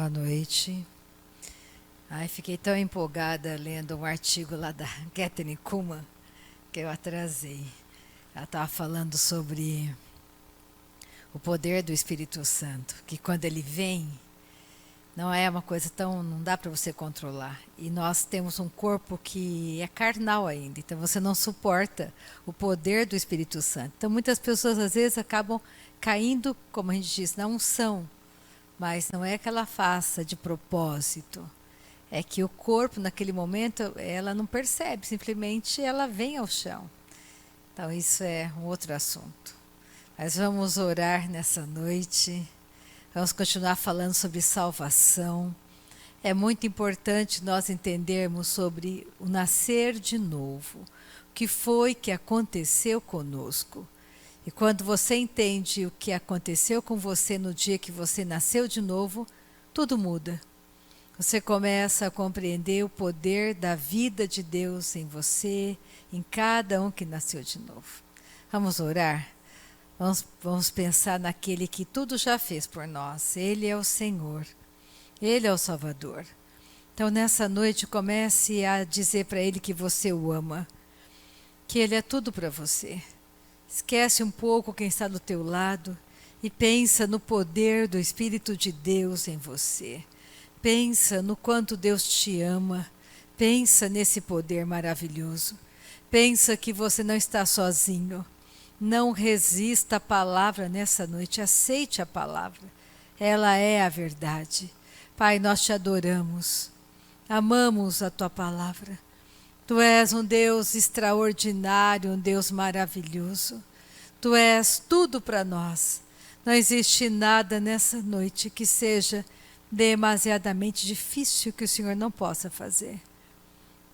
Boa noite. Fiquei tão empolgada lendo um artigo lá da Catherine Kuhlman que eu atrasei. Ela estava falando sobre o poder do Espírito Santo, que quando ele vem, não é uma coisa tão, não dá para você controlar. E nós temos um corpo que é carnal ainda, então você não suporta o poder do Espírito Santo. Então muitas pessoas às vezes acabam caindo, como a gente diz, na unção, mas não é que ela faça de propósito. É que o corpo, naquele momento, ela não percebe, simplesmente ela vem ao chão. Então isso é um outro assunto. Mas vamos orar nessa noite. Vamos continuar falando sobre salvação. É muito importante nós entendermos sobre o nascer de novo. O que foi que aconteceu conosco. E quando você entende o que aconteceu com você no dia que você nasceu de novo, tudo muda. Você começa a compreender o poder da vida de Deus em você, em cada um que nasceu de novo. Vamos orar? Vamos pensar naquele que tudo já fez por nós. Ele é o Senhor. Ele é o Salvador. Então, nessa noite, comece a dizer para Ele que você o ama. Que Ele é tudo para você. Esquece um pouco quem está do teu lado e pensa no poder do Espírito de Deus em você. Pensa no quanto Deus te ama. Pensa nesse poder maravilhoso. Pensa que você não está sozinho. Não resista à palavra nessa noite. Aceite a palavra. Ela é a verdade. Pai, nós te adoramos. Amamos a tua palavra. Tu és um Deus extraordinário, um Deus maravilhoso. Tu és tudo para nós. Não existe nada nessa noite que seja demasiadamente difícil que o Senhor não possa fazer.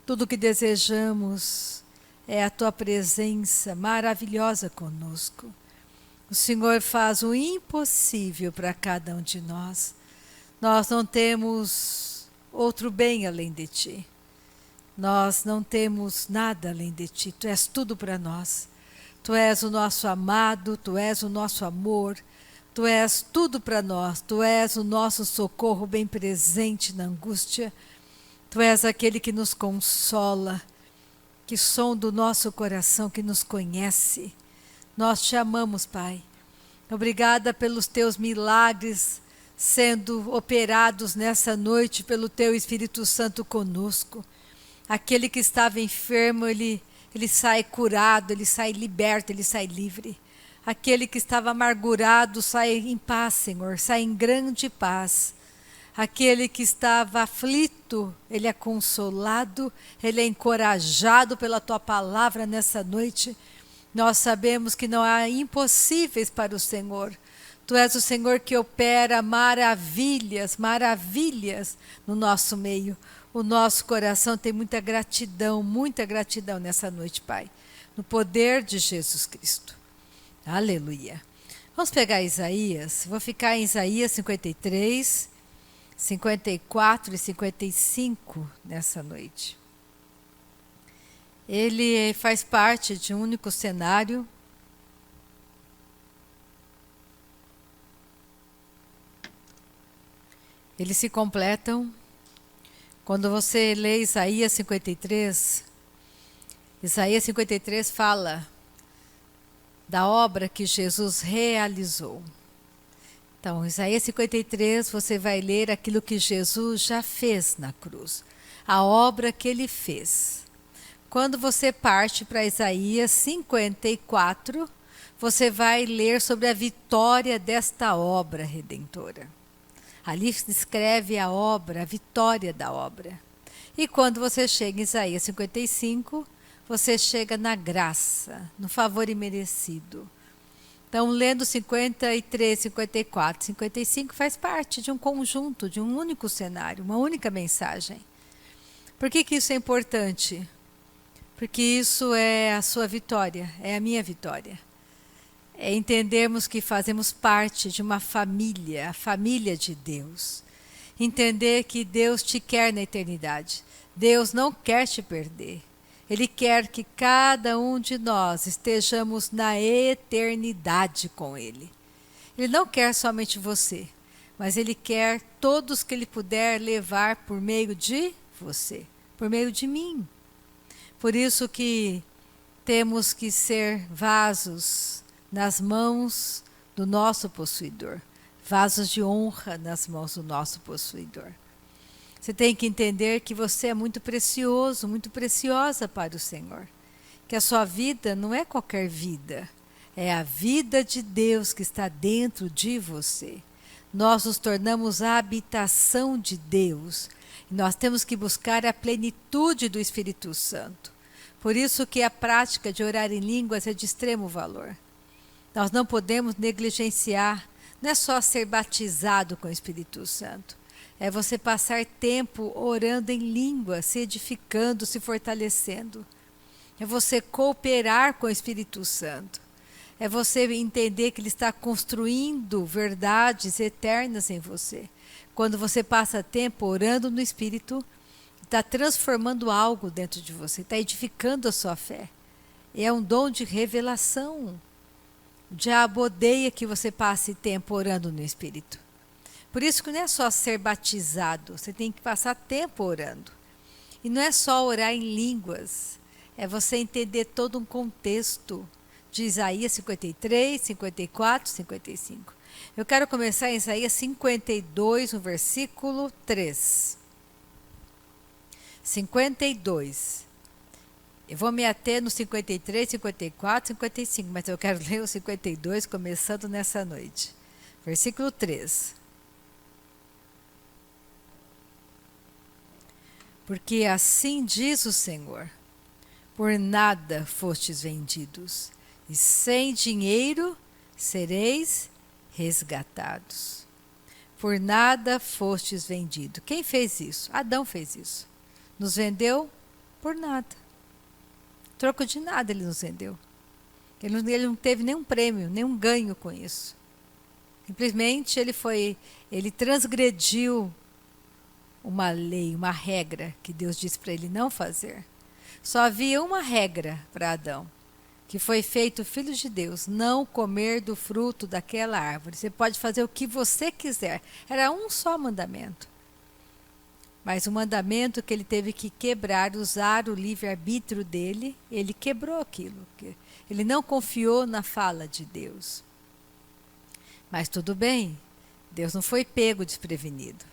Tudo o que desejamos é a tua presença maravilhosa conosco. O Senhor faz o impossível para cada um de nós. Nós não temos outro bem além de ti. Nós não temos nada além de ti. Tu és tudo para nós. Tu és o nosso amado, tu és o nosso amor. Tu és tudo para nós, Tu és o nosso socorro bem presente na angústia. Tu és aquele que nos consola, que sonda o nosso coração, que nos conhece. Nós te amamos, Pai. Obrigada pelos Teus milagres sendo operados nessa noite pelo Teu Espírito Santo conosco. Aquele que estava enfermo, ele sai curado, ele sai liberto, ele sai livre. Aquele que estava amargurado sai em paz, Senhor, sai em grande paz. Aquele que estava aflito, ele é consolado, ele é encorajado pela Tua palavra nessa noite. Nós sabemos que não há impossíveis para o Senhor. Tu és o Senhor que opera maravilhas, maravilhas no nosso meio. O nosso coração tem muita gratidão nessa noite, Pai, no poder de Jesus Cristo. Aleluia. Vamos pegar Isaías, vou ficar em Isaías 53, 54 e 55 nessa noite. Ele faz parte de um único cenário. Eles se completam. Quando você lê Isaías 53 fala da obra que Jesus realizou. Então, Isaías 53, você vai ler aquilo que Jesus já fez na cruz, a obra que ele fez. Quando você parte para Isaías 54, você vai ler sobre a vitória desta obra redentora. Ali descreve a obra, a vitória da obra. E quando você chega em Isaías 55, você chega na graça, no favor imerecido. Então, lendo 53, 54, 55 faz parte de um conjunto, de um único cenário, uma única mensagem. Por que isso é importante? Porque isso é a sua vitória, é a minha vitória. É entendermos que fazemos parte de uma família, a família de Deus. Entender que Deus te quer na eternidade. Deus não quer te perder. Ele quer que cada um de nós estejamos na eternidade com Ele. Ele não quer somente você, mas Ele quer todos que Ele puder levar por meio de você, por meio de mim. Por isso que temos que ser vasos nas mãos do nosso possuidor, vasos de honra nas mãos do nosso possuidor. Você tem que entender que você é muito precioso, muito preciosa para o Senhor. Que a sua vida não é qualquer vida, é a vida de Deus que está dentro de você. Nós nos tornamos a habitação de Deus. E nós temos que buscar a plenitude do Espírito Santo. Por isso que a prática de orar em línguas é de extremo valor. Nós não podemos negligenciar, não é só ser batizado com o Espírito Santo. É você passar tempo orando em línguas, se edificando, se fortalecendo. É você cooperar com o Espírito Santo. É você entender que Ele está construindo verdades eternas em você. Quando você passa tempo orando no Espírito, está transformando algo dentro de você, está edificando a sua fé. É um dom de revelação. O diabo odeia que você passe tempo orando no Espírito. Por isso que não é só ser batizado, você tem que passar tempo orando. E não é só orar em línguas, é você entender todo um contexto de Isaías 53, 54, 55. Eu quero começar em Isaías 52, no versículo 3. 52. Eu vou me ater no 53, 54, 55, mas eu quero ler o 52 começando nessa noite. Versículo 3. Porque assim diz o Senhor: por nada fostes vendidos, e sem dinheiro sereis resgatados. Por nada fostes vendido. Quem fez isso? Adão fez isso. Nos vendeu por nada. Troco de nada ele nos vendeu. Ele não teve nenhum prêmio, nenhum ganho com isso. Simplesmente ele transgrediu uma lei, uma regra que Deus disse para ele não fazer. Só havia uma regra para Adão, que foi feito filho de Deus, não comer do fruto daquela árvore. Você pode fazer o que você quiser. Era um só mandamento. Mas o mandamento que ele teve que quebrar, usar o livre-arbítrio dele, ele quebrou aquilo. Ele não confiou na fala de Deus. Mas tudo bem, Deus não foi pego desprevenido.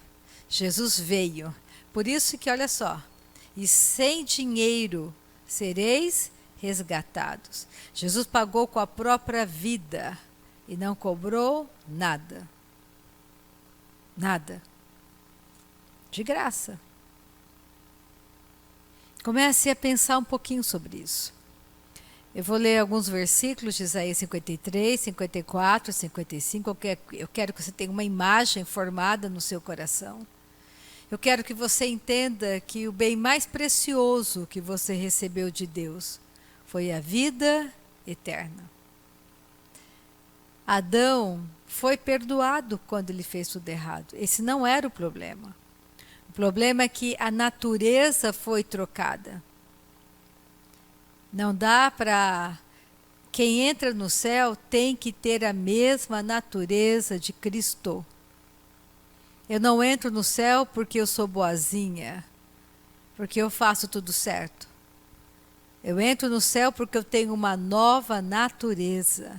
Jesus veio. Por isso que, olha só, e sem dinheiro sereis resgatados. Jesus pagou com a própria vida e não cobrou nada. Nada. De graça. Comece a pensar um pouquinho sobre isso. Eu vou ler alguns versículos de Isaías 53, 54, 55. Eu quero que você tenha uma imagem formada no seu coração. Eu quero que você entenda que o bem mais precioso que você recebeu de Deus foi a vida eterna. Adão foi perdoado quando ele fez tudo errado. Esse não era o problema. O problema é que a natureza foi trocada. Não dá para... Quem entra no céu tem que ter a mesma natureza de Cristo. Eu não entro no céu porque eu sou boazinha, porque eu faço tudo certo. Eu entro no céu porque eu tenho uma nova natureza.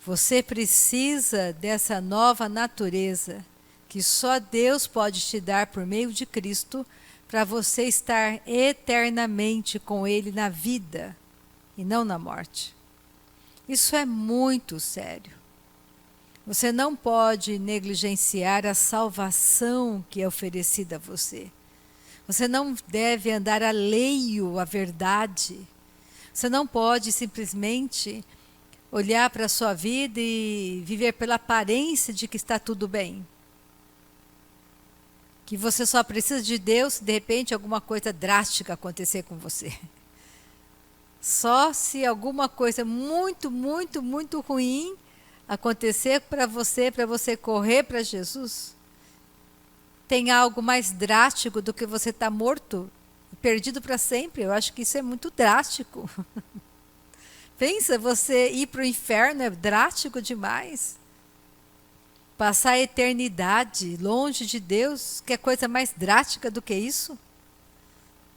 Você precisa dessa nova natureza que só Deus pode te dar por meio de Cristo, para você estar eternamente com Ele na vida e não na morte. Isso é muito sério. Você não pode negligenciar a salvação que é oferecida a você. Você não deve andar alheio à verdade. Você não pode simplesmente olhar para a sua vida e viver pela aparência de que está tudo bem. Que você só precisa de Deus se de repente alguma coisa drástica acontecer com você. Só se alguma coisa muito, muito, muito ruim acontecer para você correr para Jesus. Tem algo mais drástico do que você estar morto, perdido para sempre. Eu acho que isso é muito drástico. Pensa, você ir para o inferno é drástico demais. Passar a eternidade longe de Deus, que é coisa mais drástica do que isso?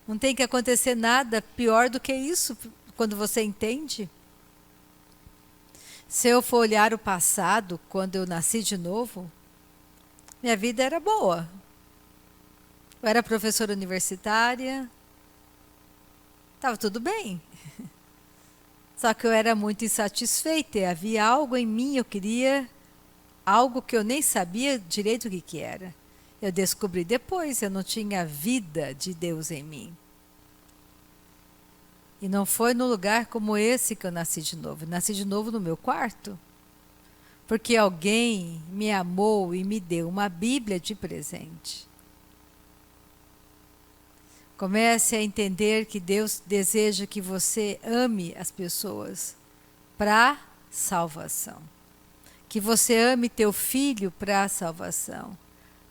Não tem que acontecer nada pior do que isso, quando você entende. Se eu for olhar o passado, quando eu nasci de novo, minha vida era boa. Eu era professora universitária, estava tudo bem. Só que eu era muito insatisfeita, e havia algo em mim, eu queria algo que eu nem sabia direito o que era. Eu descobri depois, eu não tinha a vida de Deus em mim. E não foi no lugar como esse que eu nasci de novo. Eu nasci de novo no meu quarto. Porque alguém me amou e me deu uma Bíblia de presente. Comece a entender que Deus deseja que você ame as pessoas para salvação. Que você ame teu filho para a salvação.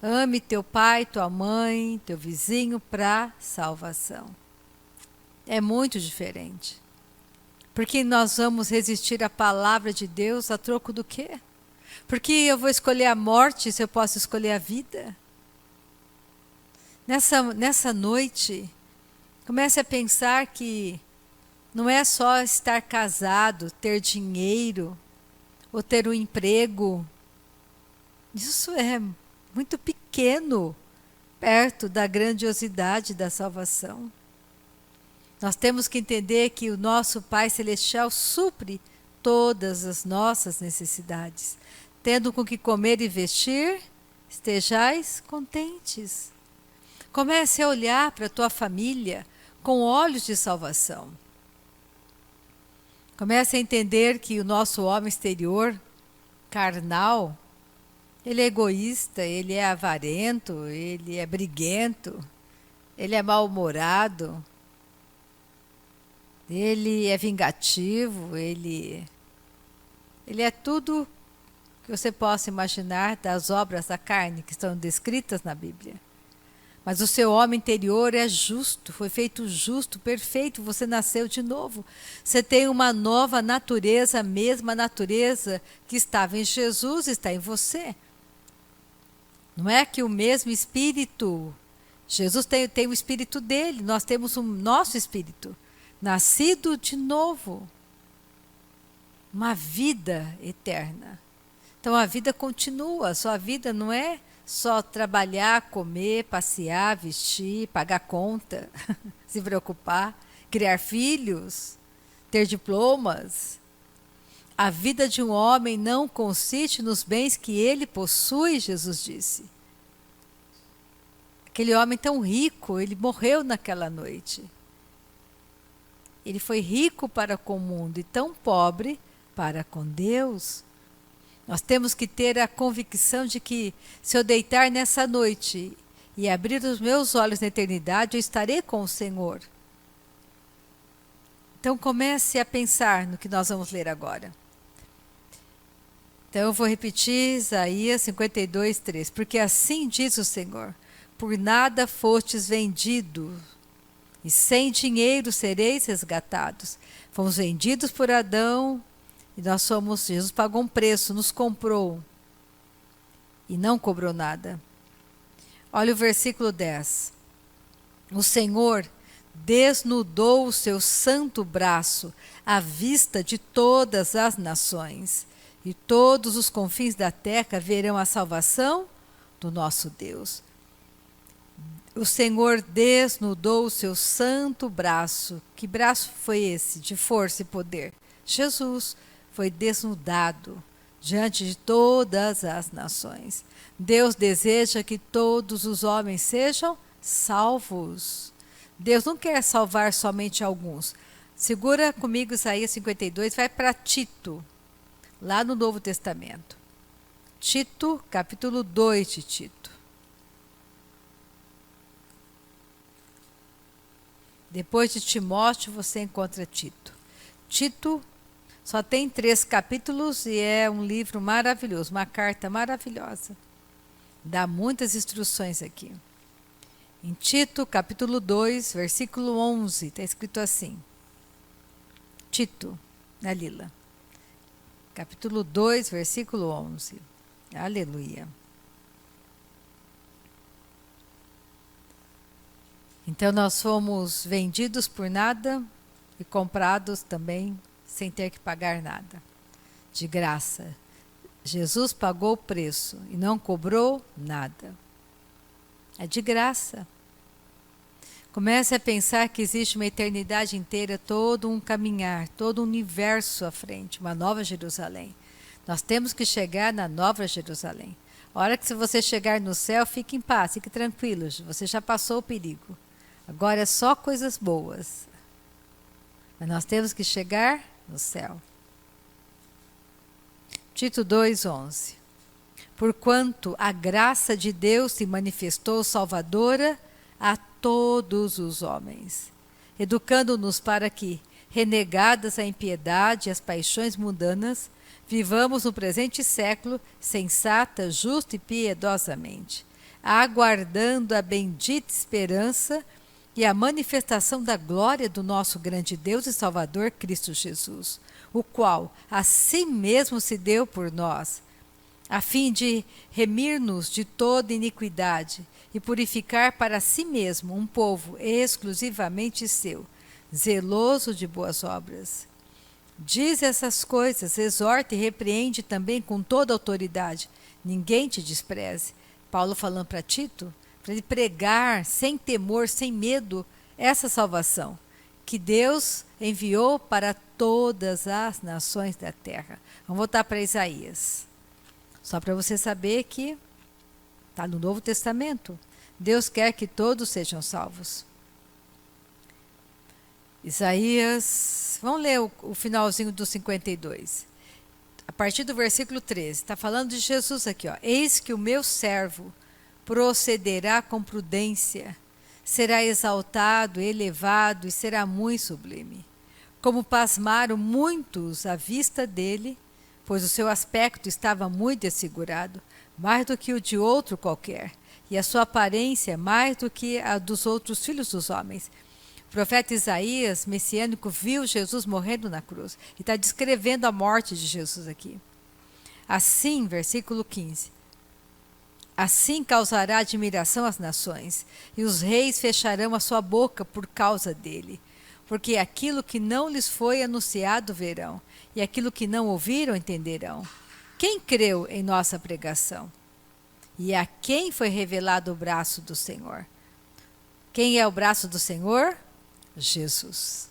Ame teu pai, tua mãe, teu vizinho para salvação. É muito diferente. Porque nós vamos resistir à palavra de Deus a troco do quê? Porque eu vou escolher a morte se eu posso escolher a vida? Nessa noite, comece a pensar que não é só estar casado, ter dinheiro, ou ter um emprego. Isso é muito pequeno perto da grandiosidade da salvação. Nós temos que entender que o nosso Pai Celestial supre todas as nossas necessidades. Tendo com que comer e vestir, estejais contentes. Comece a olhar para a tua família com olhos de salvação. Comece a entender que o nosso homem exterior, carnal, ele é egoísta, ele é avarento, ele é briguento, ele é mal-humorado, ele é vingativo, ele é tudo que você possa imaginar das obras da carne que estão descritas na Bíblia. Mas o seu homem interior é justo, foi feito justo, perfeito, você nasceu de novo. Você tem uma nova natureza, a mesma natureza que estava em Jesus, está em você. Não é que o mesmo Espírito, Jesus tem o Espírito dele, nós temos o nosso Espírito, nascido de novo. Uma vida eterna. Então a vida continua, a sua vida não é só trabalhar, comer, passear, vestir, pagar conta, se preocupar, criar filhos, ter diplomas. A vida de um homem não consiste nos bens que ele possui, Jesus disse. Aquele homem tão rico, ele morreu naquela noite. Ele foi rico para com o mundo e tão pobre para com Deus. Nós temos que ter a convicção de que se eu deitar nessa noite e abrir os meus olhos na eternidade, eu estarei com o Senhor. Então comece a pensar no que nós vamos ler agora. Então eu vou repetir Isaías 52, 3. Porque assim diz o Senhor, por nada fostes vendidos, e sem dinheiro sereis resgatados. Fomos vendidos por Adão, e nós somos, Jesus pagou um preço, nos comprou, e não cobrou nada. Olha o versículo 10. O Senhor desnudou o seu santo braço à vista de todas as nações, e todos os confins da terra verão a salvação do nosso Deus. O Senhor desnudou o seu santo braço. Que braço foi esse? De força e poder. Jesus foi desnudado diante de todas as nações. Deus deseja que todos os homens sejam salvos. Deus não quer salvar somente alguns. Segura comigo Isaías 52, vai para Tito, lá no Novo Testamento. Tito, capítulo 2 de Tito. Depois de Timóteo, você encontra Tito. Tito só tem 3 capítulos e é um livro maravilhoso, uma carta maravilhosa. Dá muitas instruções aqui. Em Tito, capítulo 2, versículo 11, está escrito assim. Tito, na Lila. Capítulo 2, versículo 11. Aleluia. Então nós fomos vendidos por nada e comprados também sem ter que pagar nada. De graça. Jesus pagou o preço e não cobrou nada. É de graça. Comece a pensar que existe uma eternidade inteira, todo um caminhar, todo um universo à frente, uma nova Jerusalém. Nós temos que chegar na nova Jerusalém. A hora que você chegar no céu, fique em paz, fique tranquilo, você já passou o perigo. Agora é só coisas boas. Mas nós temos que chegar no céu. Tito 2:11. Porquanto a graça de Deus se manifestou salvadora a todos os homens, educando-nos para que, renegadas a impiedade e as paixões mundanas, vivamos no presente século sensata, justa e piedosamente, aguardando a bendita esperança e a manifestação da glória do nosso grande Deus e Salvador Cristo Jesus, o qual a si mesmo se deu por nós, a fim de remir-nos de toda iniquidade e purificar para si mesmo um povo exclusivamente seu, zeloso de boas obras. Diz essas coisas, exorta e repreende também com toda autoridade. Ninguém te despreze. Paulo falando para Tito, para ele pregar sem temor, sem medo, essa salvação que Deus enviou para todas as nações da terra. Vamos voltar para Isaías. Só para você saber que está no Novo Testamento. Deus quer que todos sejam salvos. Isaías, vamos ler o finalzinho do 52. A partir do versículo 13, está falando de Jesus aqui. Eis que o meu servo procederá com prudência, será exaltado, elevado e será muito sublime. Como pasmaram muitos à vista dele, pois o seu aspecto estava muito desfigurado, mais do que o de outro qualquer, e a sua aparência mais do que a dos outros filhos dos homens. O profeta Isaías, messiânico, viu Jesus morrendo na cruz, e está descrevendo a morte de Jesus aqui. Assim, versículo 15, assim causará admiração às nações, e os reis fecharão a sua boca por causa dele, porque aquilo que não lhes foi anunciado verão, e aquilo que não ouviram entenderão. Quem creu em nossa pregação? E a quem foi revelado o braço do Senhor? Quem é o braço do Senhor? Jesus.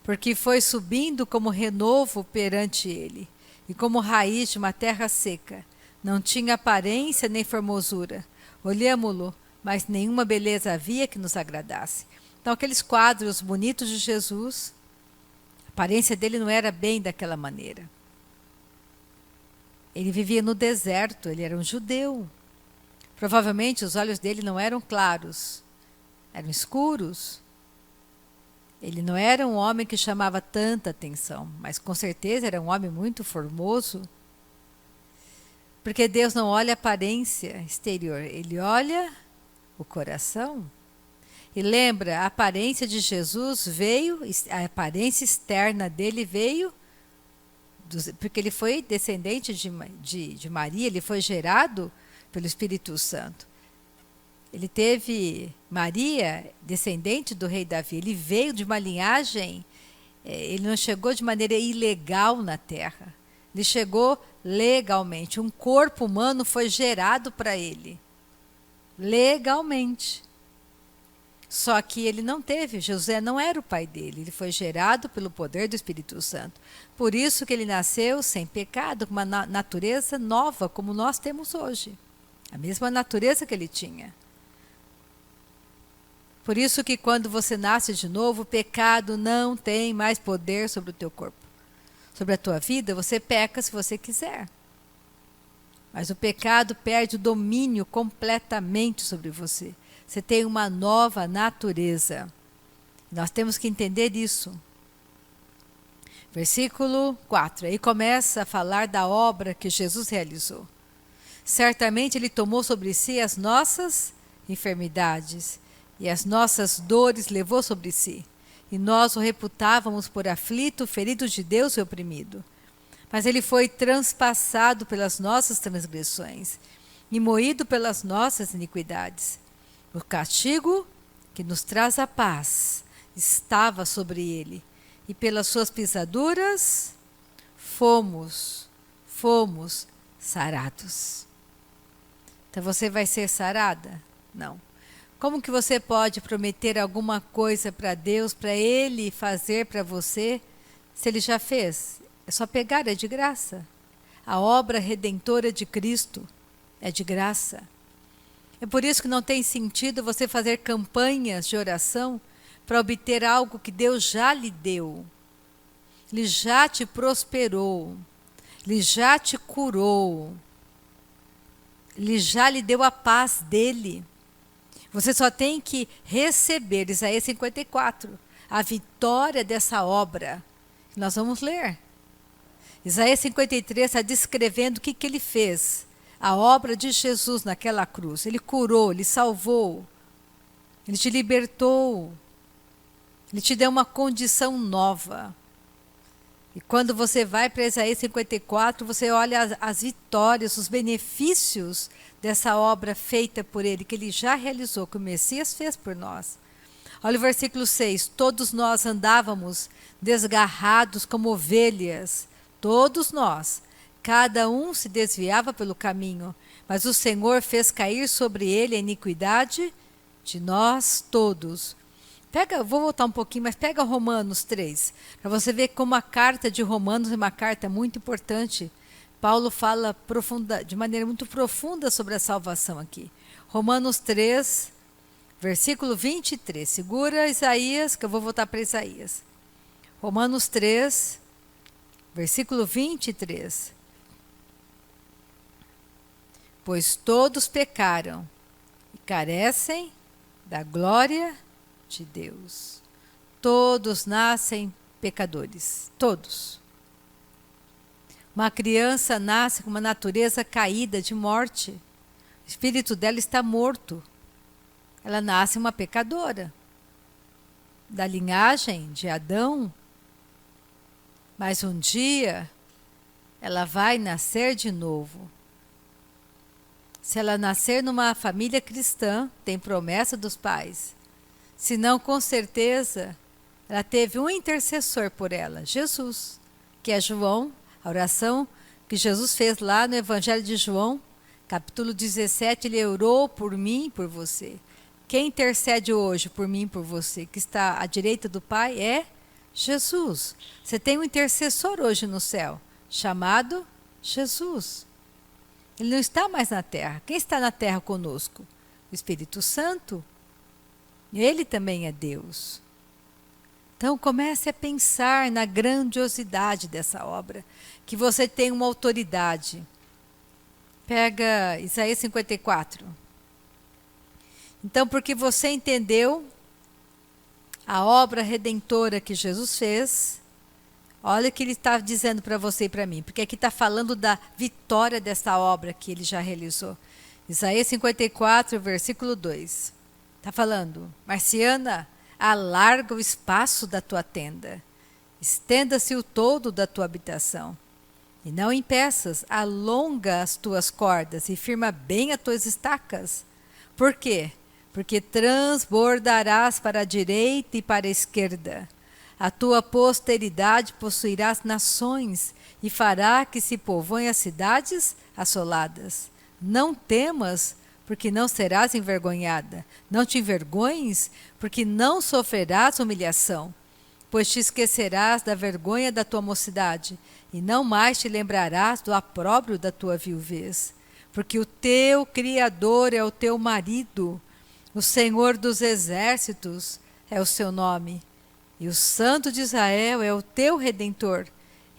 Porque foi subindo como renovo perante ele, e como raiz de uma terra seca. Não tinha aparência nem formosura. Olhámo-lo, mas nenhuma beleza havia que nos agradasse. Então, aqueles quadros bonitos de Jesus, a aparência dele não era bem daquela maneira. Ele vivia no deserto, ele era um judeu. Provavelmente os olhos dele não eram claros, eram escuros. Ele não era um homem que chamava tanta atenção, mas com certeza era um homem muito formoso. Porque Deus não olha a aparência exterior, ele olha o coração. E lembra, a aparência de Jesus veio, a aparência externa dele veio, porque ele foi descendente de Maria, ele foi gerado pelo Espírito Santo. Ele teve Maria, descendente do rei Davi, ele veio de uma linhagem, ele não chegou de maneira ilegal na terra, ele chegou legalmente, um corpo humano foi gerado para ele, legalmente. Só que ele não teve, José não era o pai dele, ele foi gerado pelo poder do Espírito Santo. Por isso que ele nasceu sem pecado, com uma natureza nova, como nós temos hoje. A mesma natureza que ele tinha. Por isso que quando você nasce de novo, o pecado não tem mais poder sobre o teu corpo. Sobre a tua vida, você peca se você quiser. Mas o pecado perde o domínio completamente sobre você. Você tem uma nova natureza. Nós temos que entender isso. Versículo 4. Aí começa a falar da obra que Jesus realizou. Certamente ele tomou sobre si as nossas enfermidades e as nossas dores levou sobre si. E nós o reputávamos por aflito, ferido de Deus e oprimido. Mas ele foi transpassado pelas nossas transgressões e moído pelas nossas iniquidades. O castigo que nos traz a paz estava sobre ele, e pelas suas pisaduras fomos sarados. Então você vai ser sarada? Não. Como que você pode prometer alguma coisa para Deus, para Ele fazer para você, se Ele já fez? É só pegar, é de graça. A obra redentora de Cristo é de graça. É por isso que não tem sentido você fazer campanhas de oração para obter algo que Deus já lhe deu. Ele já te prosperou. Ele já te curou. Ele já lhe deu a paz dele. Você só tem que receber, Isaías 54, a vitória dessa obra. Nós vamos ler. Isaías 53 está descrevendo o que ele fez. A obra de Jesus naquela cruz. Ele curou, ele salvou. Ele te libertou. Ele te deu uma condição nova. E quando você vai para Isaías 54, você olha as vitórias, os benefícios dessa obra feita por ele, que ele já realizou, que o Messias fez por nós. Olha o versículo 6. Todos nós andávamos desgarrados como ovelhas, todos nós. Cada um se desviava pelo caminho, mas o Senhor fez cair sobre ele a iniquidade de nós todos. Vou voltar um pouquinho, mas pega Romanos 3, para você ver como a carta de Romanos é uma carta muito importante. Paulo fala de maneira muito profunda sobre a salvação aqui. Romanos 3, versículo 23. Segura Isaías, que eu vou voltar para Isaías. Romanos 3, versículo 23. Pois todos pecaram e carecem da glória de Deus. Todos nascem pecadores, todos. Uma criança nasce com uma natureza caída de morte. O espírito dela está morto. Ela nasce uma pecadora. Da linhagem de Adão. Mas um dia ela vai nascer de novo. Se ela nascer numa família cristã, tem promessa dos pais. Se não, com certeza, ela teve um intercessor por ela, Jesus, que é João, a oração que Jesus fez lá no Evangelho de João, capítulo 17, ele orou por mim e por você. Quem intercede hoje por mim e por você, que está à direita do Pai, é Jesus. Você tem um intercessor hoje no céu, chamado Jesus. Ele não está mais na terra. Quem está na terra conosco? O Espírito Santo. Ele também é Deus. Então comece a pensar na grandiosidade dessa obra, que você tem uma autoridade. Pega Isaías 54. Então, porque você entendeu a obra redentora que Jesus fez, olha o que ele está dizendo para você e para mim, porque aqui está falando da vitória dessa obra que ele já realizou. Isaías 54, versículo 2. Está falando, Marciana, alarga o espaço da tua tenda, estenda-se o todo da tua habitação, e não impeças, alonga as tuas cordas e firma bem as tuas estacas. Por quê? Porque transbordarás para a direita e para a esquerda. A tua posteridade possuirá as nações e fará que se povoem as cidades assoladas. Não temas, porque não serás envergonhada. Não te envergonhes, porque não sofrerás humilhação. Pois te esquecerás da vergonha da tua mocidade, e não mais te lembrarás do opróbrio da tua viuvez. Porque o teu Criador é o teu marido, o Senhor dos exércitos é o seu nome, e o Santo de Israel é o teu Redentor.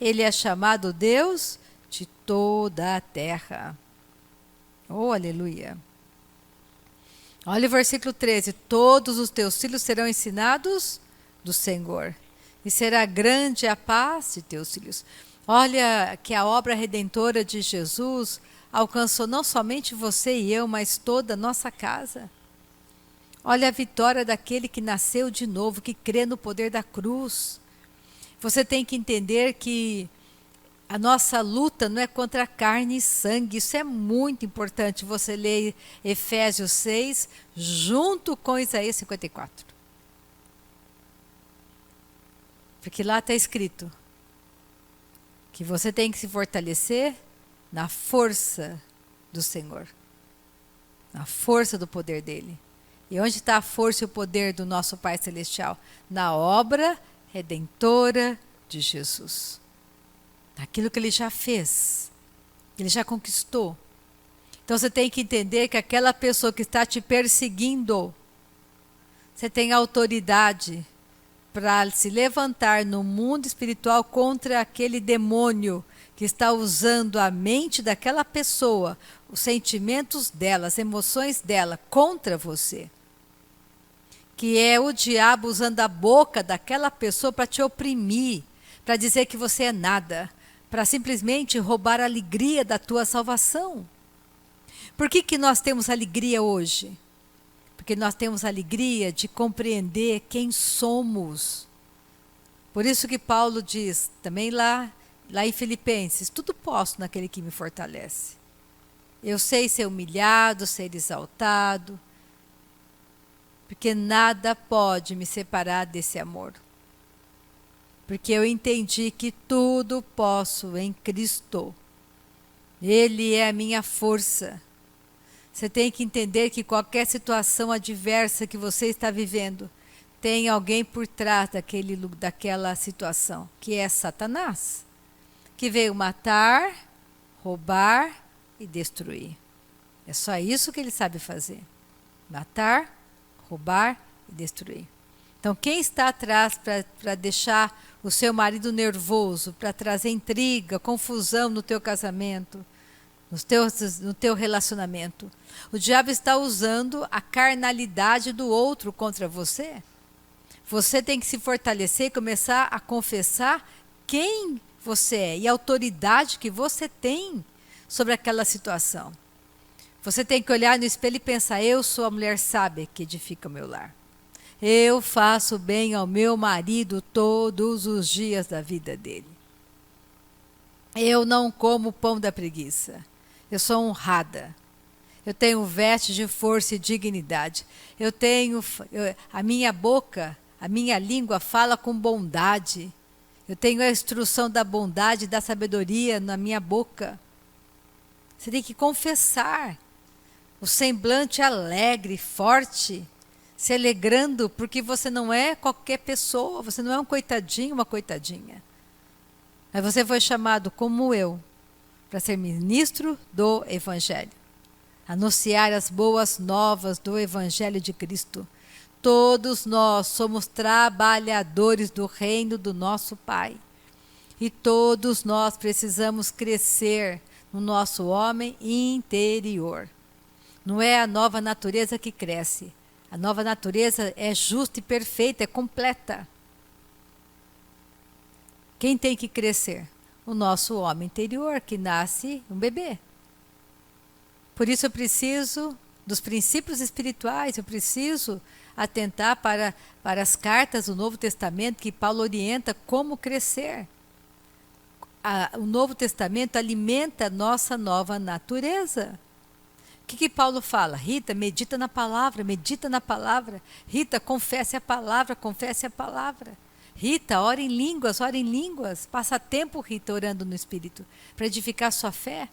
Ele é chamado Deus de toda a terra. Oh, aleluia! Olha o versículo 13. Todos os teus filhos serão ensinados do Senhor, e será grande a paz de teus filhos. Olha que a obra redentora de Jesus alcançou não somente você e eu, mas toda a nossa casa. Olha a vitória daquele que nasceu de novo, que crê no poder da cruz. Você tem que entender que A nossa luta não é contra carne e sangue. Isso é muito importante. Você lê Efésios 6 junto com Isaías 54. Porque lá está escrito que você tem que se fortalecer na força do Senhor. Na força do poder dele. E onde está a força e o poder do nosso Pai Celestial? Na obra redentora de Jesus. Naquilo que ele já fez. Ele já conquistou. Então você tem que entender que aquela pessoa que está te perseguindo, você tem autoridade para se levantar no mundo espiritual contra aquele demônio que está usando a mente daquela pessoa, os sentimentos dela, as emoções dela contra você. Que é o diabo usando a boca daquela pessoa para te oprimir, para dizer que você é nada, para simplesmente roubar a alegria da tua salvação. Por que nós temos alegria hoje? Porque nós temos alegria de compreender quem somos. Por isso que Paulo diz, também lá em Filipenses, tudo posso naquele que me fortalece. Eu sei ser humilhado, ser exaltado, porque nada pode me separar desse amor. Porque eu entendi que tudo posso em Cristo. Ele é a minha força. Você tem que entender que qualquer situação adversa que você está vivendo, tem alguém por trás daquela situação, que é Satanás, que veio matar, roubar e destruir. É só isso que ele sabe fazer. Matar, roubar e destruir. Então, quem está atrás para deixar o seu marido nervoso, para trazer intriga, confusão no teu casamento, no teu relacionamento? O diabo está usando a carnalidade do outro contra você. Você tem que se fortalecer e começar a confessar quem você é e a autoridade que você tem sobre aquela situação. Você tem que olhar no espelho e pensar, eu sou a mulher sábia que edifica o meu lar. Eu faço bem ao meu marido todos os dias da vida dele. Eu não como o pão da preguiça. Eu sou honrada. Eu tenho vestes de força e dignidade. A minha boca, a minha língua fala com bondade. Eu tenho a instrução da bondade e da sabedoria na minha boca. Você tem que confessar. O semblante alegre, forte, se alegrando, porque você não é qualquer pessoa, você não é um coitadinho, uma coitadinha. Mas você foi chamado, como eu, para ser ministro do Evangelho. Anunciar as boas novas do Evangelho de Cristo. Todos nós somos trabalhadores do reino do nosso Pai. E todos nós precisamos crescer no nosso homem interior. Não é a nova natureza que cresce. A nova natureza é justa e perfeita, é completa. Quem tem que crescer? O nosso homem interior, que nasce um bebê. Por isso eu preciso dos princípios espirituais, eu preciso atentar para as cartas do Novo Testamento que Paulo orienta como crescer. O Novo Testamento alimenta a nossa nova natureza. O que Paulo fala? Rita, medita na palavra, medita na palavra. Rita, confesse a palavra, confesse a palavra. Rita, ora em línguas. Passa tempo, Rita, orando no Espírito, para edificar sua fé.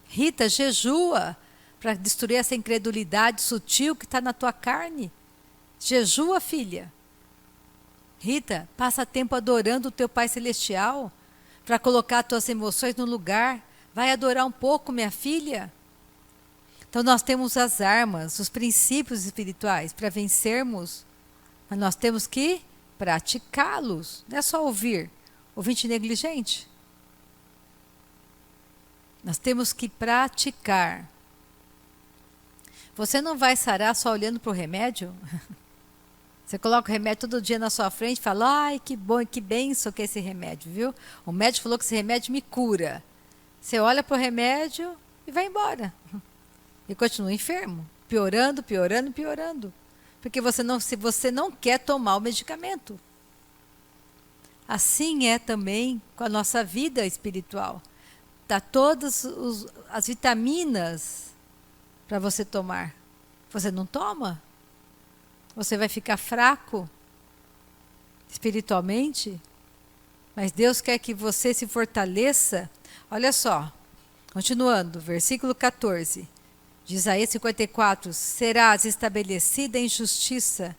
Rita, jejua, para destruir essa incredulidade sutil que está na tua carne. Jejua, filha. Rita, passa tempo adorando o teu Pai Celestial, para colocar as tuas emoções no lugar. Vai adorar um pouco, minha filha. Então nós temos as armas, os princípios espirituais para vencermos, mas nós temos que praticá-los. Não é só ouvinte negligente. Nós temos que praticar. Você não vai sarar só olhando para o remédio? Você coloca o remédio todo dia na sua frente e fala, ai, que bom, que benção que é esse remédio, viu? O médico falou que esse remédio me cura. Você olha para o remédio e vai embora. E continua enfermo, piorando. Porque se você não quer tomar o medicamento. Assim é também com a nossa vida espiritual. Dá todas as vitaminas para você tomar. Você não toma? Você vai ficar fraco espiritualmente? Mas Deus quer que você se fortaleça. Olha só, continuando, versículo 14 de Isaías 54. Serás estabelecida em justiça,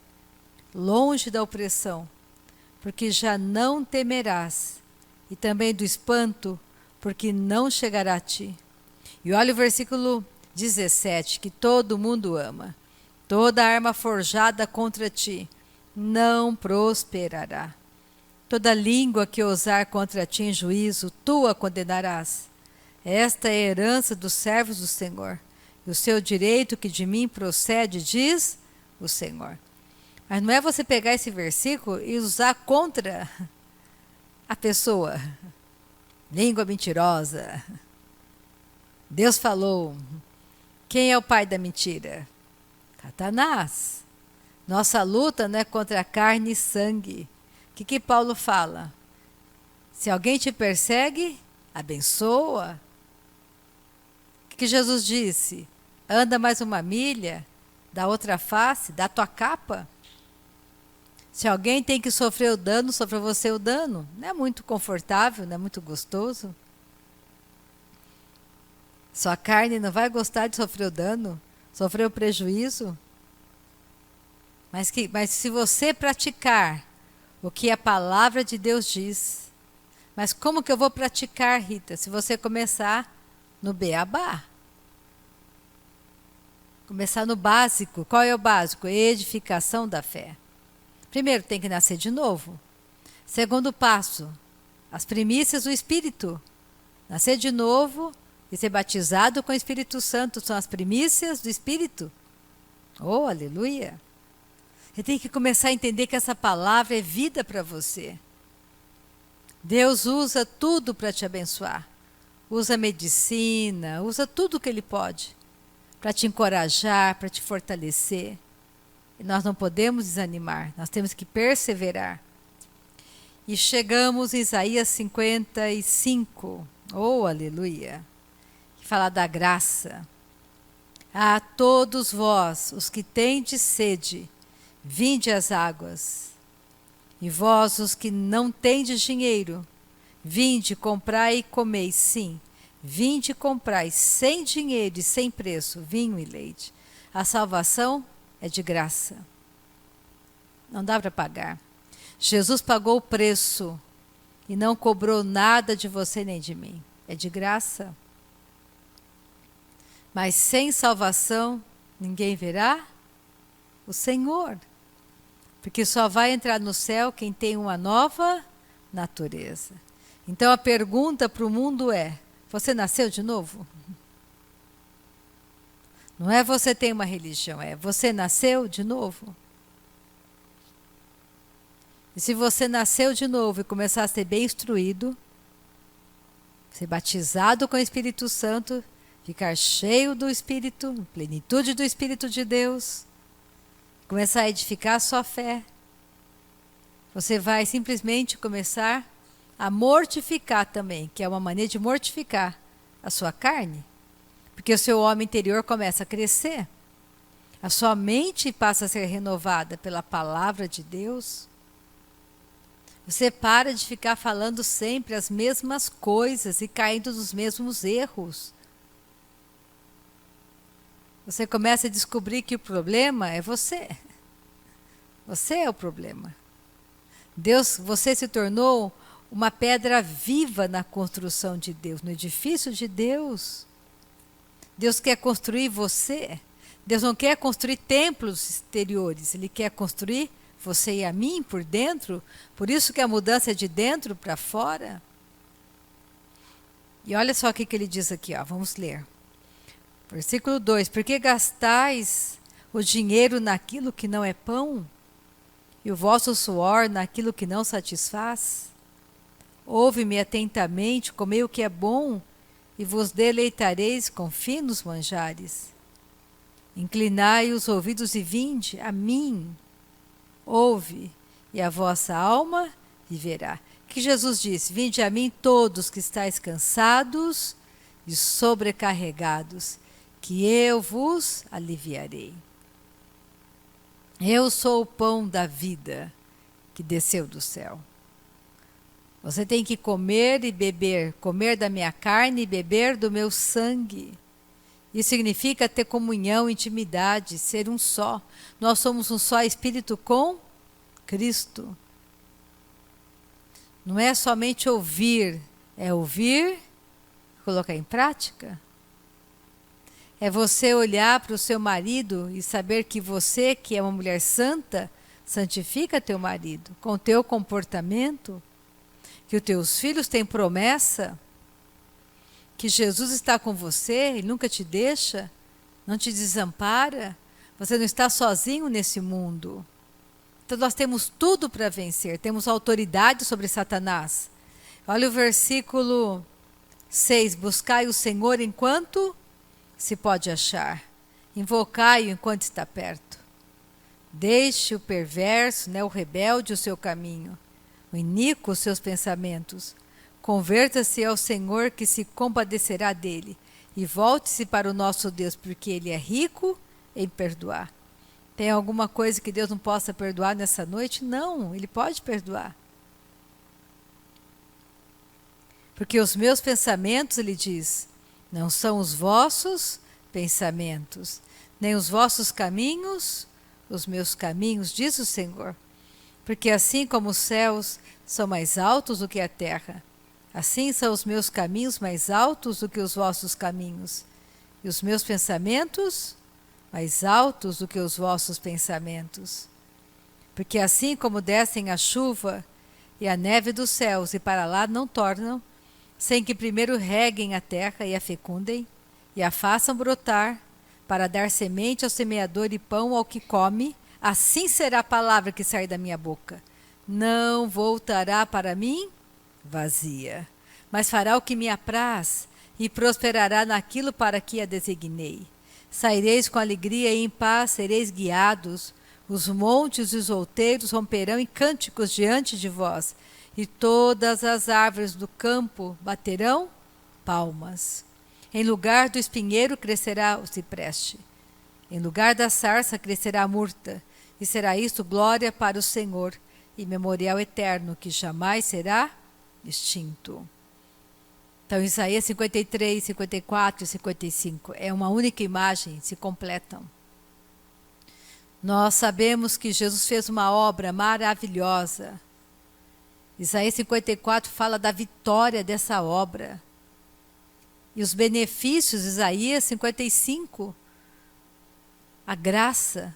longe da opressão, porque já não temerás, e também do espanto, porque não chegará a ti. E olha o versículo 17, que todo mundo ama. Toda arma forjada contra ti não prosperará. Toda língua que ousar contra ti em juízo, tu a condenarás. Esta é a herança dos servos do Senhor, e o seu direito que de mim procede, diz o Senhor. Mas não é você pegar esse versículo e usar contra a pessoa. Língua mentirosa. Deus falou. Quem é o pai da mentira? Satanás. Nossa luta não é contra carne e sangue. O que Paulo fala? Se alguém te persegue, abençoa. O que Jesus disse? Anda mais uma milha, dá outra face, dá tua capa. Se alguém tem que sofrer o dano, sofra você o dano. Não é muito confortável, não é muito gostoso. Sua carne não vai gostar de sofrer o dano, sofrer o prejuízo. Mas se você praticar o que a palavra de Deus diz, mas como que eu vou praticar, Rita? Se você começar no beabá. Começar no básico. Qual é o básico? Edificação da fé. Primeiro, tem que nascer de novo. Segundo passo, as primícias do Espírito. Nascer de novo e ser batizado com o Espírito Santo são as primícias do Espírito. Oh, aleluia! Você tem que começar a entender que essa palavra é vida para você. Deus usa tudo para te abençoar. Usa a medicina, usa tudo que Ele pode para te encorajar, para te fortalecer. E nós não podemos desanimar, nós temos que perseverar. E chegamos em Isaías 55, oh aleluia, que fala da graça. A todos vós, os que tendes sede, vinde às águas. E vós, os que não tendes dinheiro, vinde, comprai e comei, sim. Vinde e comprai sem dinheiro e sem preço, vinho e leite. A salvação é de graça. Não dá para pagar. Jesus pagou o preço e não cobrou nada de você nem de mim. É de graça. Mas sem salvação, ninguém verá o Senhor. Porque só vai entrar no céu quem tem uma nova natureza. Então a pergunta para o mundo é: você nasceu de novo? Não é você tem uma religião, é você nasceu de novo? E se você nasceu de novo e começar a ser bem instruído, ser batizado com o Espírito Santo, ficar cheio do Espírito, plenitude do Espírito de Deus, começar a edificar a sua fé, você vai simplesmente começar a mortificar também, que é uma maneira de mortificar a sua carne, porque o seu homem interior começa a crescer, a sua mente passa a ser renovada pela palavra de Deus. Você para de ficar falando sempre as mesmas coisas e caindo nos mesmos erros. Você começa a descobrir que o problema é você. Você é o problema. Você se tornou uma pedra viva na construção de Deus, no edifício de Deus. Deus quer construir você. Deus não quer construir templos exteriores, Ele quer construir você e a mim por dentro. Por isso que a mudança é de dentro para fora. E olha só o que ele diz aqui, ó, vamos ler. Versículo 2: Por que gastais o dinheiro naquilo que não é pão, e o vosso suor naquilo que não satisfaz? Ouve-me atentamente, comei o que é bom, e vos deleitareis com finos manjares. Inclinai os ouvidos e vinde a mim. Ouve, e a vossa alma viverá. que Jesus disse: vinde a mim todos que estáis cansados e sobrecarregados, que eu vos aliviarei. Eu sou o pão da vida que desceu do céu. Você tem que comer e beber, comer da minha carne e beber do meu sangue. Isso significa ter comunhão, intimidade, ser um só. Nós somos um só espírito com Cristo. Não é somente ouvir, é ouvir e colocar em prática. É você olhar para o seu marido e saber que você, que é uma mulher santa, santifica teu marido com o teu comportamento, que os teus filhos têm promessa, que Jesus está com você, Ele nunca te deixa, não te desampara, você não está sozinho nesse mundo. Então nós temos tudo para vencer, temos autoridade sobre Satanás. Olha o versículo 6, buscai o Senhor enquanto se pode achar, invocai-o enquanto está perto. Deixe o perverso, o rebelde, o seu caminho, o iníquo os seus pensamentos. Converta-se ao Senhor, que se compadecerá dele, e volte-se para o nosso Deus, porque Ele é rico em perdoar. Tem alguma coisa que Deus não possa perdoar nessa noite? Não, Ele pode perdoar. Porque os meus pensamentos, Ele diz, não são os vossos pensamentos, nem os vossos caminhos, os meus caminhos, diz o Senhor. Porque assim como os céus são mais altos do que a terra, assim são os meus caminhos mais altos do que os vossos caminhos, e os meus pensamentos mais altos do que os vossos pensamentos. Porque assim como descem a chuva e a neve dos céus e para lá não tornam, sem que primeiro reguem a terra e a fecundem, e a façam brotar, para dar semente ao semeador e pão ao que come, assim será a palavra que sair da minha boca. Não voltará para mim vazia, mas fará o que me apraz, e prosperará naquilo para que a designei. Saireis com alegria e em paz sereis guiados, os montes e os outeiros romperão em cânticos diante de vós, e todas as árvores do campo baterão palmas. Em lugar do espinheiro crescerá o cipreste, em lugar da sarça crescerá a murta, e será isto glória para o Senhor, e memorial eterno que jamais será extinto. Então Isaías 53, 54 e 55 é uma única imagem, se completam. Nós sabemos que Jesus fez uma obra maravilhosa. Isaías 54 fala da vitória dessa obra. E os benefícios, Isaías 55, a graça,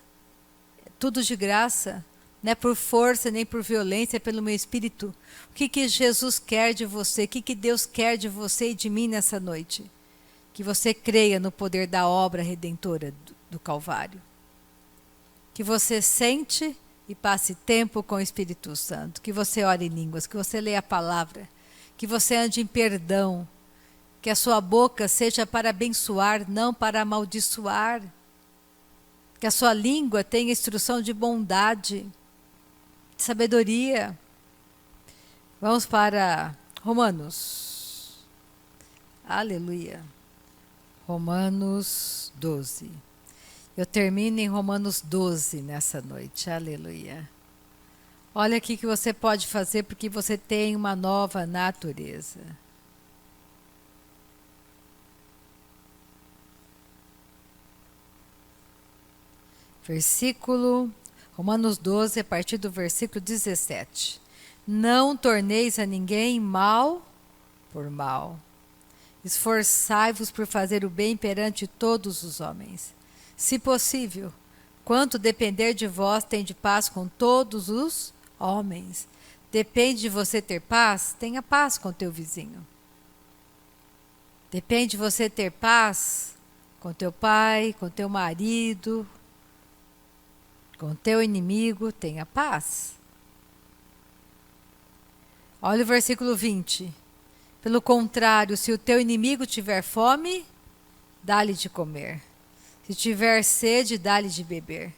tudo de graça, não é por força nem por violência, é pelo meu espírito. O que Jesus quer de você, o que Deus quer de você e de mim nessa noite? Que você creia no poder da obra redentora do Calvário. Que você sente e passe tempo com o Espírito Santo, que você ore em línguas, que você leia a palavra, que você ande em perdão, que a sua boca seja para abençoar, não para amaldiçoar, que a sua língua tenha instrução de bondade, de sabedoria. Vamos para Romanos. Aleluia. Romanos 12. Eu termino em Romanos 12 nessa noite. Aleluia. Olha aqui que você pode fazer porque você tem uma nova natureza. Romanos 12, a partir do versículo 17. Não torneis a ninguém mal por mal. Esforçai-vos por fazer o bem perante todos os homens. Se possível, quanto depender de vós, tende paz com todos os homens. Depende de você ter paz, tenha paz com teu vizinho. Depende de você ter paz com teu pai, com teu marido, com teu inimigo, tenha paz. Olha o versículo 20. Pelo contrário, se o teu inimigo tiver fome, dá-lhe de comer. Se tiver sede, dá-lhe de beber.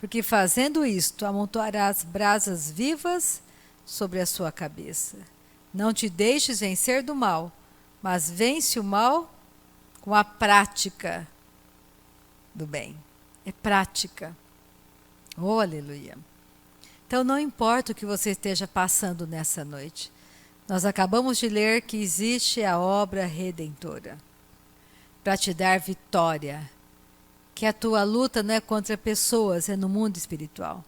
Porque fazendo isto, amontoarás brasas vivas sobre a sua cabeça. Não te deixes vencer do mal, mas vence o mal com a prática do bem. É prática. Oh, aleluia. Então não importa o que você esteja passando nessa noite. Nós acabamos de ler que existe a obra redentora para te dar vitória. Que a tua luta não é contra pessoas, é no mundo espiritual.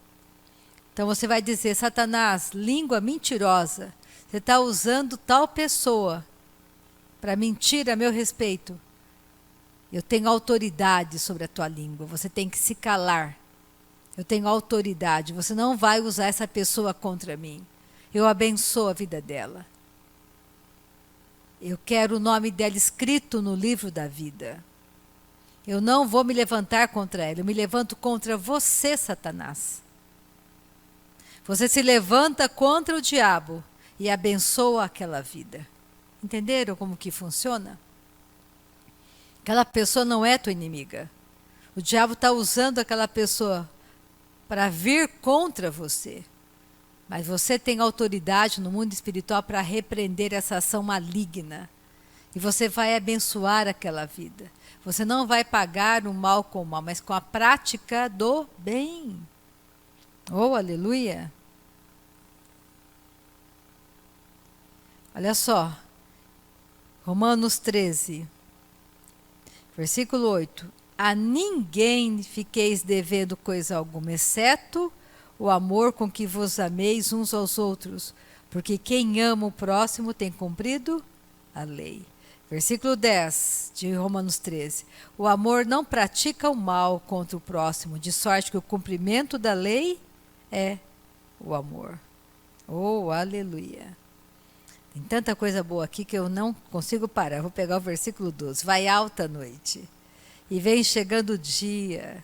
Então você vai dizer, Satanás, língua mentirosa, você está usando tal pessoa para mentir a meu respeito. Eu tenho autoridade sobre a tua língua, você tem que se calar. Eu tenho autoridade, você não vai usar essa pessoa contra mim. Eu abençoo a vida dela. Eu quero o nome dela escrito no livro da vida. Eu não vou me levantar contra ela, eu me levanto contra você, Satanás. Você se levanta contra o diabo e abençoa aquela vida. Entenderam como que funciona? Aquela pessoa não é tua inimiga. O diabo está usando aquela pessoa para vir contra você. Mas você tem autoridade no mundo espiritual para repreender essa ação maligna. E você vai abençoar aquela vida. Você não vai pagar o mal com o mal, mas com a prática do bem. Oh, aleluia! Olha só. Romanos 13, versículo 8. A ninguém fiqueis devendo coisa alguma, exceto o amor com que vos ameis uns aos outros, porque quem ama o próximo tem cumprido a lei. Versículo 10 de Romanos 13. O amor não pratica o mal contra o próximo, de sorte que o cumprimento da lei é o amor. Oh, aleluia! Tem tanta coisa boa aqui que eu não consigo parar. Vou pegar o versículo 12. Vai alta a noite, e vem chegando o dia.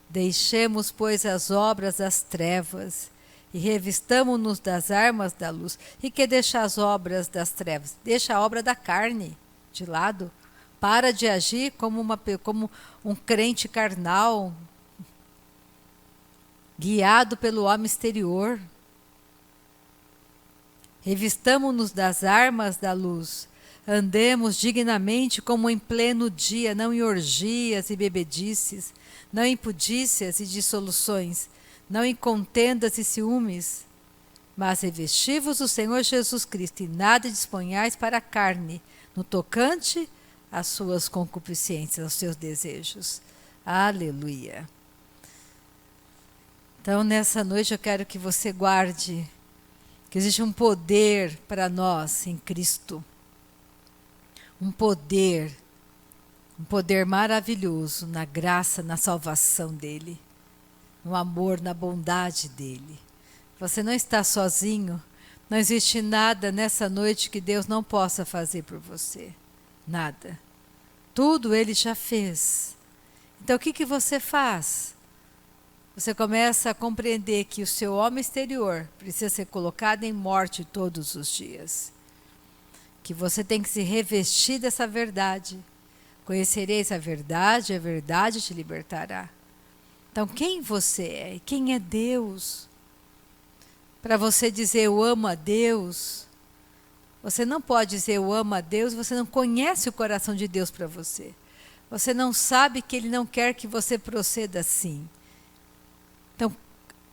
Deixemos, pois, as obras das trevas, e revistamo-nos das armas da luz. E que deixa as obras das trevas? Deixa a obra da carne de lado. Para de agir como um crente carnal, guiado pelo homem exterior. Revistamo-nos das armas da luz. Andemos dignamente como em pleno dia, não em orgias e bebedices, não em pudícias e dissoluções, não em contendas e ciúmes, mas revesti-vos o Senhor Jesus Cristo, e nada disponhais para a carne, no tocante às suas concupiscências, aos seus desejos. Aleluia! Então, nessa noite eu quero que você guarde que existe um poder para nós em Cristo. Um poder maravilhoso na graça, na salvação dEle, no amor, na bondade dEle. Você não está sozinho, não existe nada nessa noite que Deus não possa fazer por você. Nada. Tudo Ele já fez. Então o que você faz? Você começa a compreender que o seu homem exterior precisa ser colocado em morte todos os dias. Que você tem que se revestir dessa verdade. Conhecereis a verdade te libertará. Então, quem você é? Quem é Deus? Para você dizer eu amo a Deus, você não pode dizer eu amo a Deus, você não conhece o coração de Deus para você. Você não sabe que Ele não quer que você proceda assim. Então,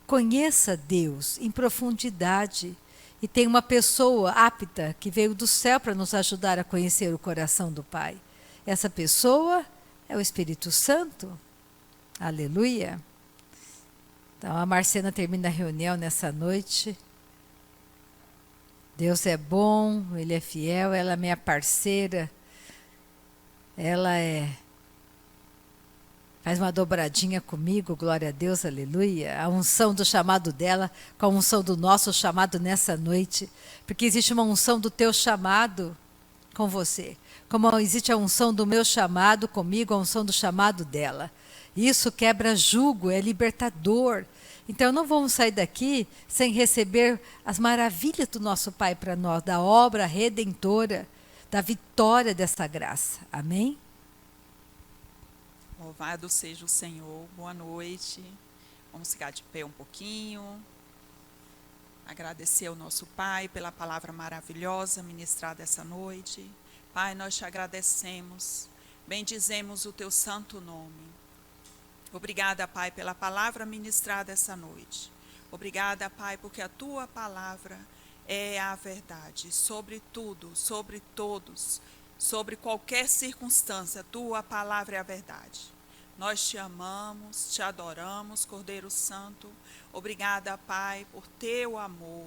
conheça Deus em profundidade. E tem uma pessoa apta que veio do céu para nos ajudar a conhecer o coração do Pai. Essa pessoa é o Espírito Santo. Aleluia! Então, a Marcena termina a reunião nessa noite. Deus é bom, Ele é fiel, ela é minha parceira. Ela faz uma dobradinha comigo, glória a Deus, aleluia. A unção do chamado dela com a unção do nosso chamado nessa noite. Porque existe uma unção do teu chamado com você. Como existe a unção do meu chamado comigo, a unção do chamado dela. Isso quebra jugo, é libertador. Então não vamos sair daqui sem receber as maravilhas do nosso Pai para nós, da obra redentora, da vitória dessa graça. Amém? Louvado seja o Senhor, boa noite. Vamos ficar de pé um pouquinho. Agradecer ao nosso Pai pela palavra maravilhosa ministrada essa noite. Pai, nós te agradecemos, bendizemos o teu santo nome. Obrigada, Pai, pela palavra ministrada essa noite. Obrigada, Pai, porque a tua palavra é a verdade sobre tudo, sobre todos, sobre qualquer circunstância. Tua palavra é a verdade. Nós te amamos, te adoramos, Cordeiro Santo. Obrigada, Pai, por teu amor.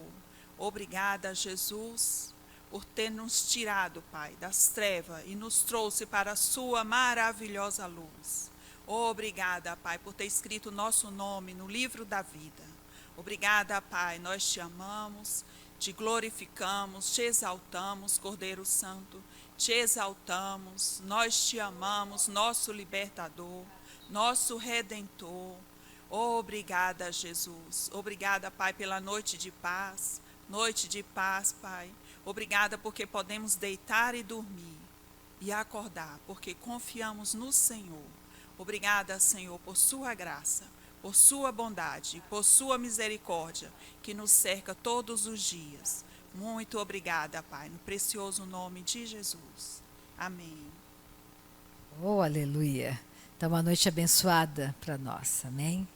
Obrigada, Jesus, por ter nos tirado, Pai, das trevas e nos trouxe para a sua maravilhosa luz. Obrigada, Pai, por ter escrito o nosso nome no livro da vida. Obrigada, Pai, nós te amamos, te glorificamos, te exaltamos, Cordeiro Santo, te exaltamos, nós te amamos, nosso libertador, nosso redentor. Obrigada, Jesus. Obrigada, Pai, pela noite de paz, Pai. Obrigada porque podemos deitar e dormir e acordar, porque confiamos no Senhor. Obrigada, Senhor, por sua graça, por sua bondade, por sua misericórdia, que nos cerca todos os dias. Muito obrigada, Pai, no precioso nome de Jesus. Amém. Oh, aleluia. Então, uma noite abençoada para nós. Amém?